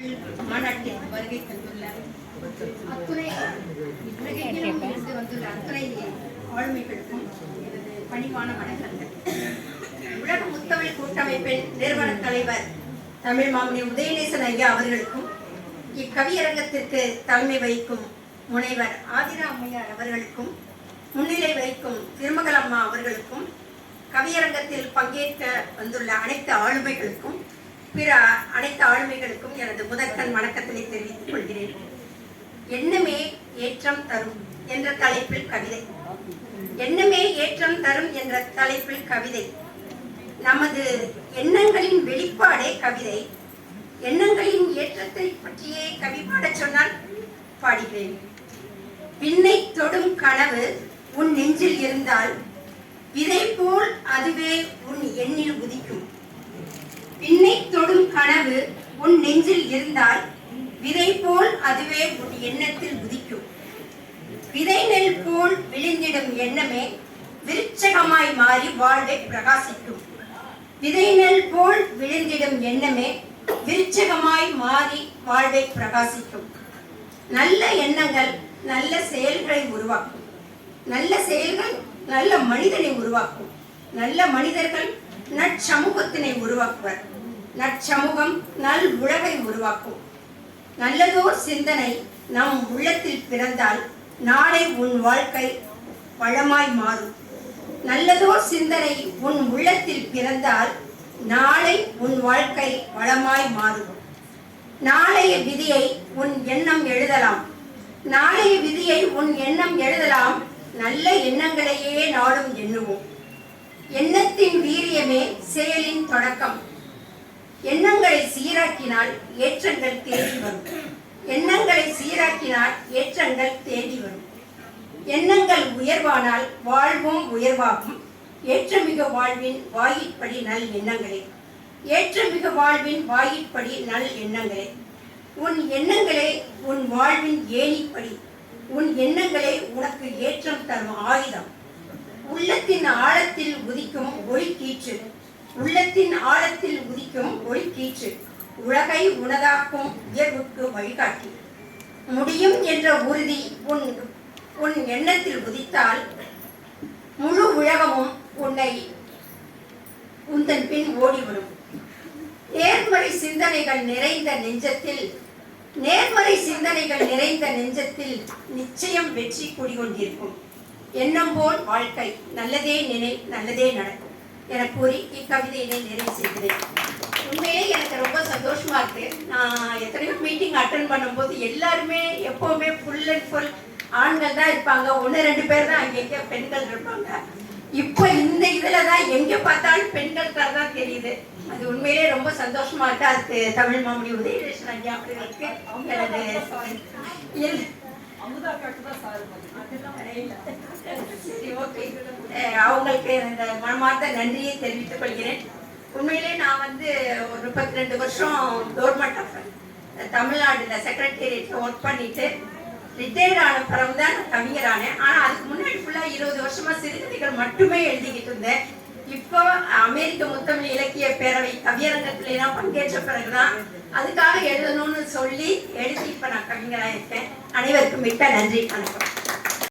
மாநாட்டில் வருகை தந்துள்ள அத்துணை உலகெங்கிலும் இருந்து வந்துள்ள அத்துணை ஆளுமைகளுக்கும் எனது பணிவான வணக்கங்கள். உலக முத்தமிழ் கூட்டமைப்பின் நிறுவன தலைவர் தமிழ் மாமணி உதயநேசன் ஐயா அவர்களுக்கும், இக்கவியரங்கத்திற்கு தலைமை வகிக்கும் முனைவர் ஆதிரா அம்மையார் அவர்களுக்கும், முன்னிலை வகிக்கும் திருமகளம்மா அவர்களுக்கும், கவியரங்கத்தில் பங்கேற்க வந்துள்ள அனைத்து ஆளுமைகளுக்கும், பிற அனைத்து ஆளுமைகளுக்கும் எனது முதற்கண் வணக்கத்தினை தெரிவித்துக் கொள்கிறேன். எண்ணமே ஏற்றம் தரும் என்ற தலைப்பில் கவிதை. எண்ணமே ஏற்றம் தரும் என்ற தலைப்பில் கவிதை. நமது எண்ணங்களின் வெளிப்பாடே கவிதை. எண்ணங்களின் ஏற்றத்தை பற்றியே கவி பாடச் சொன்னால் பாடுகிறேன். விண்ணை தொடும் கனவு உன் நெஞ்சில் இருந்தால் விதை போல் அதுவே உன் எண்ணில் உதிக்கும். விண்ணை தொடும் கனவு உன் நெஞ்சில் இருந்தால் விதை போல் அதுவே உன் எண்ணத்தில் உதிக்கும். விதை நெல் போல் விழுந்திடும் எண்ணமே விருட்சகமாய் மாறி வாழ்வை பிரகாசிக்கும். விதை நெல் போல் விழுந்திடும் எண்ணமே விருட்சகமாய் மாறி வாழ்வை பிரகாசிக்கும். நல்ல எண்ணங்கள் நல்ல செயல்களை உருவாக்கும். நல்ல செயல்கள் நல்ல மனிதனை உருவாக்கும். நல்ல மனிதர்கள் நற்சமூகத்தினை உருவாக்குவர். நற்சமூகம் நல் உலகை உருவாக்கும். நல்லதோர் சிந்தனை நம் உள்ளத்தில் பிறந்தால் நாளை உன் வாழ்க்கை வளமாய் மாறும். நல்லதோர் சிந்தனை உன் உள்ளத்தில் பிறந்தால் நாளை உன் வாழ்க்கை வளமாய் மாறும். நாளைய விதியை உன் எண்ணம் எழுதலாம். நாளைய விதியை உன் எண்ணம் எழுதலாம். நல்ல எண்ணங்களையே நாடும் எண்ணுவோம். எண்ணத்தின் வீரியமே செயலின் தொடக்கம். எண்ணங்களை சீராக்கினால் ஏற்றங்கள் தேடி வரும். எண்ணங்களை சீராக்கினால் ஏற்றங்கள் தேடி வரும். எண்ணங்கள் உயர்வானால் வாழ்வும் உயர்வாகும். ஏற்றமிகு வாழ்வின் வாயிற்படி நல் எண்ணங்களே. ஏற்றமிகு வாழ்வின் வாயிற்படி நல் எண்ணங்களே. உன் எண்ணங்களே உன் வாழ்வின் ஏணிப்படி. உன் எண்ணங்களே உனக்கு ஏற்றம் தரும் ஆயுதம். உள்ளத்தின் ஆழத்தில் உதிக்கும் ஒளிக்கீற்று. உள்ளத்தின் ஆழத்தில் உதிக்கும் ஒளிக்கீற்று உலகை உனதாக்கும் உயர்வுக்கு வழிகாட்டி. முடியும் என்ற உறுதி உன் எண்ணத்தில் உதித்தால் முழு உலகமும் உன்னை உந்தன் பின் ஓடிவிடும். நேர்மறை சிந்தனைகள் நிறைந்த நெஞ்சத்தில் நிச்சயம் வெற்றி குடிகொண்டிருக்கும். எண்ணம் போல் வாழ்க்கை. நல்லதே நினை நல்லதே நடக்கும் என கூறி இக்கவிதையினை நிறைவு செய்கிறேன். உண்மையிலே எனக்கு ரொம்ப சந்தோஷமா இருக்கு. நான் எத்தனையோ மீட்டிங் அட்டன் பண்ணும்போது எல்லாருமே எப்பவுமே ஃபுல் அண்ட் ஃபுல் ஆண்கள் தான் இருப்பாங்க. 1-2 பேர் தான் அங்கே பெண்கள் இருப்பாங்க. இப்போ இந்த இதில் தான் எங்கே பார்த்தாலும் பெண்கள் தான் தெரியுது. அது உண்மையிலே ரொம்ப சந்தோஷமா இருக்கு. அதுக்கு தமிழ் மாமணி உதயநேசன் ஐயா அவர்களுக்கு அவங்களுக்கு இந்த மனமார்ந்த நன்றியை தெரிவித்துக் கொள்கிறேன். உண்மையிலே நான் ஒரு 32 வருஷம் கவர்மெண்ட் ஆஃப் தமிழ்நாடுல செக்ரட்டேரியட்ல ஒர்க் பண்ணிட்டு ரிட்டையர்ட் ஆன பிறகு தான் நான் கவிஞரானேன். ஆனால் அதுக்கு முன்னாடி ஃபுல்லாக 20 வருஷமா சிறுகதைகள் மட்டுமே எழுதிக்கிட்டு இருந்தேன். இப்போ அமெரிக்க முத்தமிழ் இலக்கிய பேரவை கவியரங்கத்திலாம் பங்கேற்ற பிறகுதான் அதுக்காக எழுதணும்னு சொல்லி எழுதி இப்போ நான் கவிஞராக இருக்கேன். அனைவருக்கும் மிக்க நன்றி. வணக்கம்.